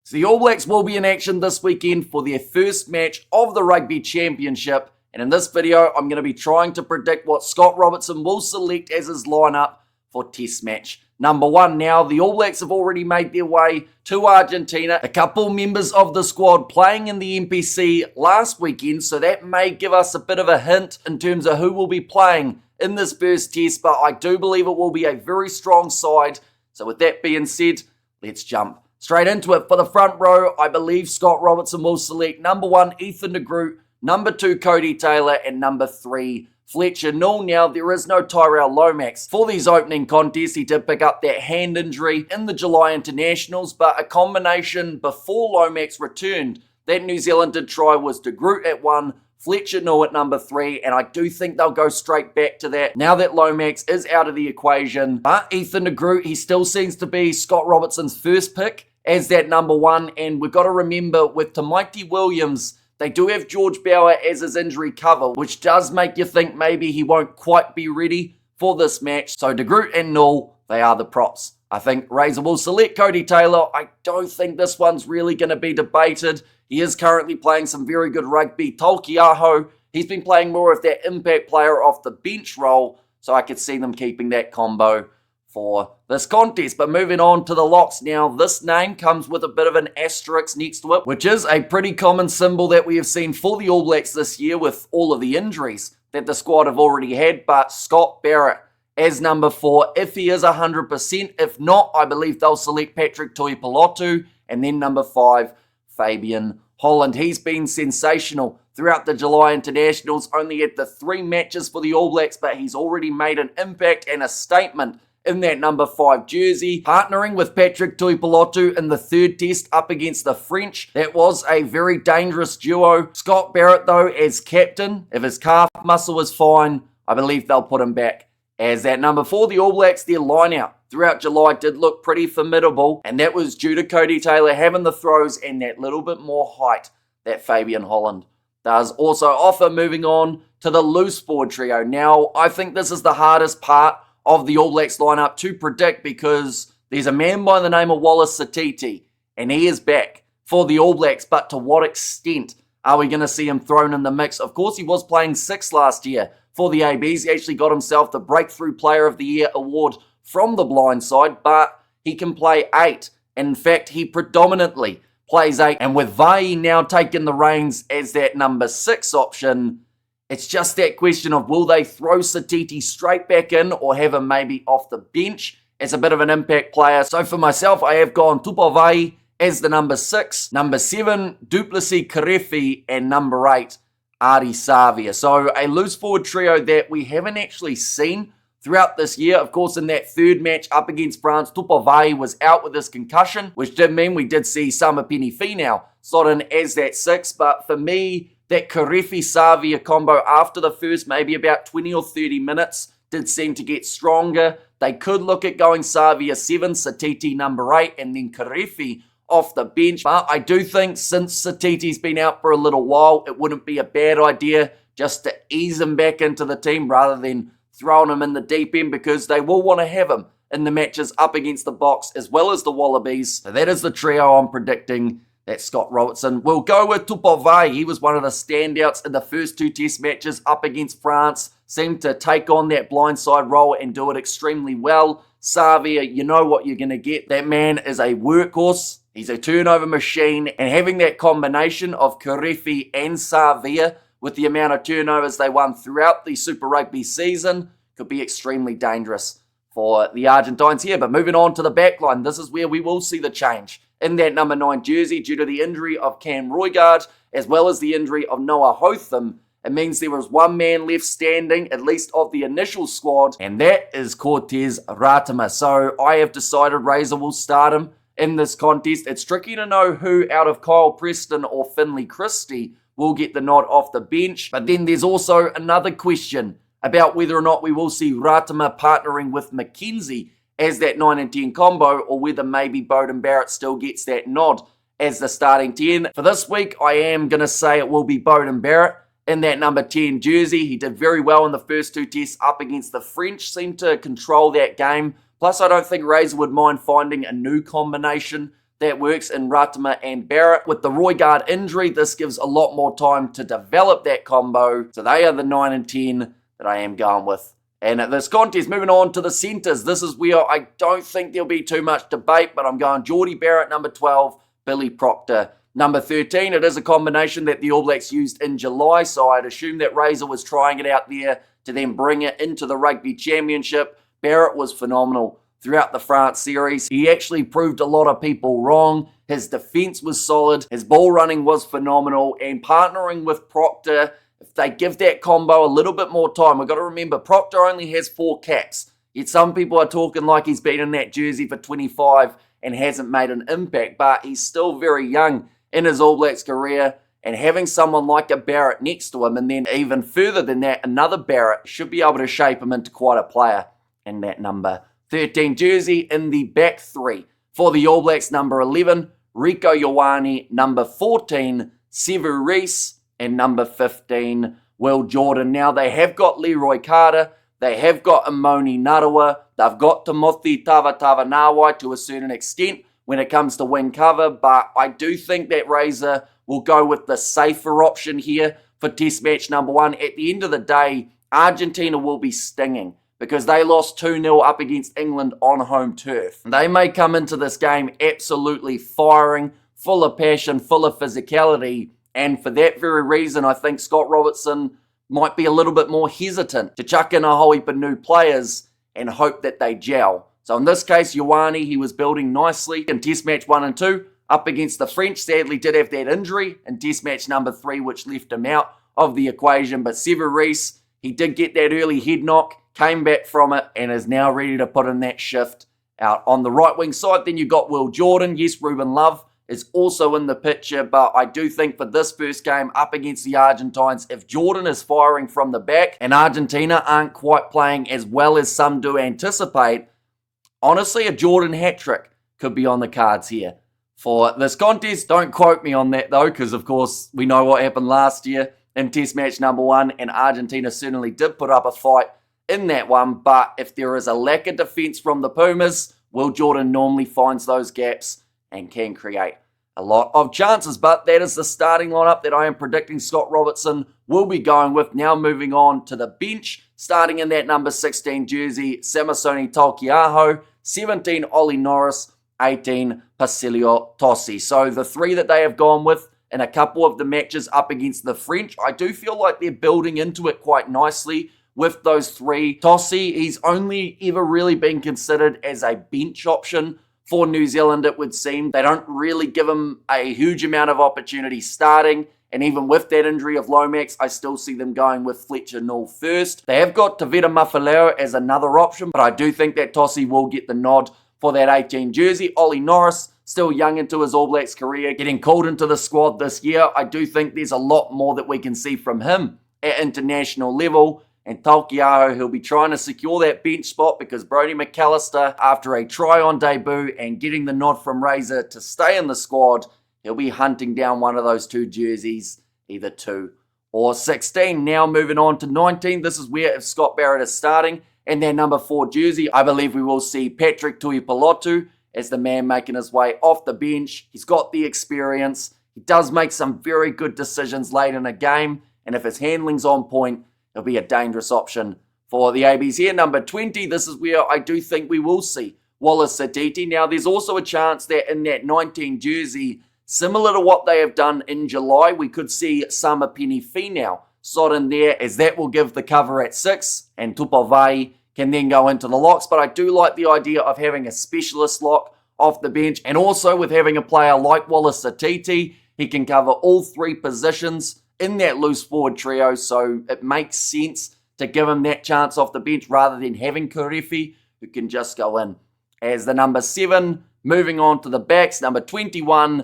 So the All Blacks will be in action this weekend for their first match of the Rugby Championship. And in this video, I'm going to be trying to predict what Scott Robertson will select as his lineup for Test match number 1. Now, the All Blacks have already made their way to Argentina. A couple members of the squad playing in the NPC last weekend, so that may give us a bit of a hint in terms of who will be playing in this first test, but I do believe it will be a very strong side. So with that being said, let's jump straight into it. For the front row, I believe Scott Robertson will select number 1, Ethan de Groot, number 2, Cody Taylor, and number 3, Fletcher Null. Now, there is no Tyrell Lomax for these opening contests. He did pick up that hand injury in the July internationals, but a combination before Lomax returned that New Zealand did try was de Groot at 1, Fletcher Null at number 3, and I do think they'll go straight back to that now that Lomax is out of the equation. But Ethan de Groot, he still seems to be Scott Robertson's first pick as that number 1, and we've got to remember with Tamaiti Williams, they do have George Bower as his injury cover, which does make you think maybe he won't quite be ready for this match. So de Groot and Null, they are the props. I think Razor will select Cody Taylor. I don't think this one's really going to be debated. He is currently playing some very good rugby. Tolkiaho, he's been playing more of that impact player off the bench role, so I could see them keeping that combo for this contest. But moving on to the locks now, this name comes with a bit of an asterisk next to it, which is a pretty common symbol that we have seen for the All Blacks this year with all of the injuries that the squad have already had. But Scott Barrett as number 4, if he is 100%. If not, I believe they'll select Patrick Tuipulotu, and then number 5, Fabian Holland. He's been sensational throughout the July internationals, only had the 3 matches for the All Blacks, but he's already made an impact and a statement in that number 5 jersey, partnering with Patrick Tuipulotu in the 3rd test up against the French. That was a very dangerous duo. Scott Barrett, though, as captain, if his calf muscle is fine, I believe they'll put him back as that number 4. The All Blacks, their line-out throughout July did look pretty formidable, and that was due to Cody Taylor having the throws and that little bit more height that Fabian Holland does also offer. Moving on to the loose forward trio. Now, I think this is the hardest part of the All Blacks lineup to predict because there's a man by the name of Wallace Satiti, and he is back for the All Blacks, but to what extent are we going to see him thrown in the mix? Of course, he was playing 6 last year for the ABs. He actually got himself the Breakthrough Player of the Year award from the blind side, but he can play 8. And in fact, he predominantly plays 8. And with Vai now taking the reins as that number 6 option, it's just that question of will they throw Satiti straight back in or have him maybe off the bench as a bit of an impact player. So for myself, I have gone Tupavai as the number 6, number 7, Duplessis Karefi, and number 8, Ari Savia. So a loose forward trio that we haven't actually seen throughout this year. Of course, in that 3rd match up against France, Tupavai was out with his concussion, which did mean we did see Samapeni Finau slot in as that 6. But for me, that Karefi-Savia combo after the first maybe about 20 or 30 minutes did seem to get stronger. They could look at going Savia 7, Satiti number 8, and then Karefi off the bench. But I do think since Satiti's been out for a little while, it wouldn't be a bad idea just to ease him back into the team rather than throwing him in the deep end, because they will want to have him in the matches up against the Box as well as the Wallabies. So that is the trio I'm predicting that Scott Robertson will go with. Tupavai, he was one of the standouts in the first 2 test matches up against France. Seemed to take on that blindside role and do it extremely well. Savia, you know what you're going to get. That man is a workhorse. He's a turnover machine. And having that combination of Karefi and Savia with the amount of turnovers they won throughout the Super Rugby season could be extremely dangerous for the Argentines here. But moving on to the back line, this is where we will see the change in that number 9 jersey due to the injury of Cam Roigard as well as the injury of Noah Hotham. It means there was 1 man left standing, at least of the initial squad, and that is Cortez Ratama. So I have decided Razor will start him in this contest. It's tricky to know who out of Kyle Preston or Finlay Christie will get the nod off the bench. But then there's also another question about whether or not we will see Ratama partnering with McKenzie as that 9 and 10 combo, or whether maybe Beauden Barrett still gets that nod as the starting 10. For this week, I am going to say it will be Beauden Barrett in that number 10 jersey. He did very well in the first 2 tests up against the French, seemed to control that game. Plus, I don't think Razor would mind finding a new combination that works in Ratama and Barrett. With the Roygaard injury, this gives a lot more time to develop that combo. So they are the 9 and 10 that I am going with. And at this contest, moving on to the centres, this is where I don't think there'll be too much debate, but I'm going Geordie Barrett, number 12, Billy Proctor, number 13. It is a combination that the All Blacks used in July, so I'd assume that Razor was trying it out there to then bring it into the Rugby Championship. Barrett was phenomenal throughout the France series. He actually proved a lot of people wrong. His defence was solid, his ball running was phenomenal, and partnering with Proctor, if they give that combo a little bit more time, we've got to remember Proctor only has 4 caps. Yet some people are talking like he's been in that jersey for 25 and hasn't made an impact, but he's still very young in his All Blacks career, and having someone like a Barrett next to him, and then even further than that, another Barrett, should be able to shape him into quite a player in that number 13 jersey. In the back 3 for the All Blacks, number 11, Rieko Ioane, number 14, Sevu Reece, and number 15, Will Jordan. Now, they have got Leroy Carter, they have got Imoni Narawa, they've got Timothy Tavatavanawai to a certain extent when it comes to wing cover, but I do think that Razor will go with the safer option here for Test match number 1. At the end of the day, Argentina will be stinging because they lost 2-0 up against England on home turf. They may come into this game absolutely firing, full of passion, full of physicality, and for that very reason, I think Scott Robertson might be a little bit more hesitant to chuck in a whole heap of new players and hope that they gel. So in this case, Ioane, he was building nicely in Test match 1 and 2 up against the French. Sadly, did have that injury in Test match number 3, which left him out of the equation. But Sevu Reece, he did get that early head knock, came back from it, and is now ready to put in that shift out on the right wing side. Then you got Will Jordan. Yes, Ruben Love is also in the picture, but I do think for this first game up against the Argentines, if Jordan is firing from the back and Argentina aren't quite playing as well as some do anticipate, honestly, a Jordan hat-trick could be on the cards here for this contest. Don't quote me on that though, because of course we know what happened last year in Test match number 1, and Argentina certainly did put up a fight in that one, but if there is a lack of defence from the Pumas, Will Jordan normally finds those gaps and can create a lot of chances. But that is the starting lineup that I am predicting Scott Robertson will be going with. Now moving on to the bench, starting in that number 16 jersey, Samisoni Taukei'aho, 17 Ollie Norris, 18 Pasilio Tossi. So the 3 that they have gone with in a couple of the matches up against the French, I do feel like they're building into it quite nicely with those 3. Tossi, he's only ever really been considered as a bench option for New Zealand, it would seem. They don't really give him a huge amount of opportunity starting, and even with that injury of Lomax, I still see them going with Fletcher Null first. They have got Tavita Mafaleo as another option, but I do think that Tossi will get the nod for that 18 jersey. Ollie Norris, still young into his All Blacks career, getting called into the squad this year. I do think there's a lot more that we can see from him at international level. And Taukei'aho, he'll be trying to secure that bench spot because Brodie McAllister, after a try-on debut and getting the nod from Razor to stay in the squad, he'll be hunting down one of those 2 jerseys, either 2 or 16. Now moving on to 19, this is where if Scott Barrett is starting in their number 4 jersey, I believe we will see Patrick Tuipulotu as the man making his way off the bench. He's got the experience. He does make some very good decisions late in a game, and if his handling's on point, he'll be a dangerous option for the ABs here. Number 20, this is where I do think we will see Wallace Satiti. Now, there's also a chance that in that 19 jersey, similar to what they have done in July, we could see Sama Penny Finau slot in there, as that will give the cover at 6, and Tupavai can then go into the locks. But I do like the idea of having a specialist lock off the bench, and also with having a player like Wallace Satiti, he can cover all 3 positions in that loose forward trio, so it makes sense to give him that chance off the bench rather than having Karefi, who can just go in as the number 7. Moving on to the backs, number 21.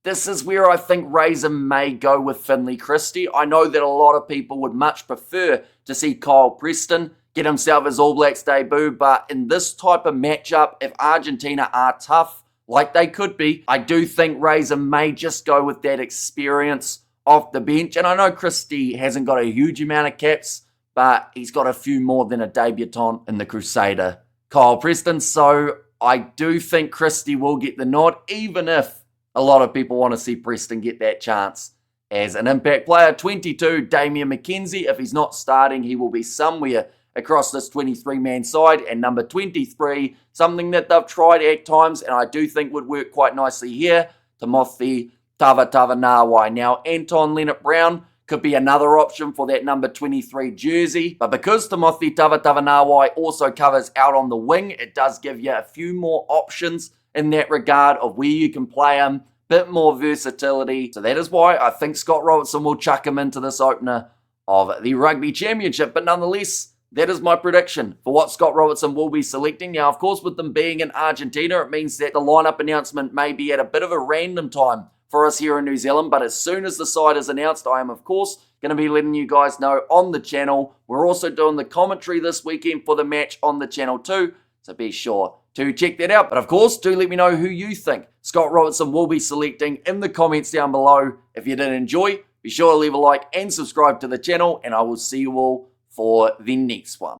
This is where I think Razor may go with Finlay Christie. I know that a lot of people would much prefer to see Kyle Preston get himself his All Blacks debut, but in this type of matchup, if Argentina are tough, like they could be, I do think Razor may just go with that experience off the bench. And I know Christie hasn't got a huge amount of caps, but he's got a few more than a debutant in the Crusader Kyle Preston. So I do think Christie will get the nod, even if a lot of people want to see Preston get that chance as an impact player. 22, Damian McKenzie. If he's not starting, he will be somewhere across this 23-man side. And number 23, something that they've tried at times, and I do think would work quite nicely here, Timothy Tavatavanawai. Now, Anton Leonard-Brown could be another option for that number 23 jersey. But because Timothy Tavatavanawai also covers out on the wing, it does give you a few more options in that regard of where you can play him. Bit more versatility. So that is why I think Scott Robertson will chuck him into this opener of the Rugby Championship. But nonetheless, that is my prediction for what Scott Robertson will be selecting. Now, of course, with them being in Argentina, it means that the lineup announcement may be at a bit of a random time for us here in New Zealand. But as soon as the side is announced, I am, of course, going to be letting you guys know on the channel. We're also doing the commentary this weekend for the match on the channel too. So be sure to check that out. But of course, do let me know who you think Scott Robertson will be selecting in the comments down below. If you did enjoy, be sure to leave a like and subscribe to the channel. And I will see you all for the next one.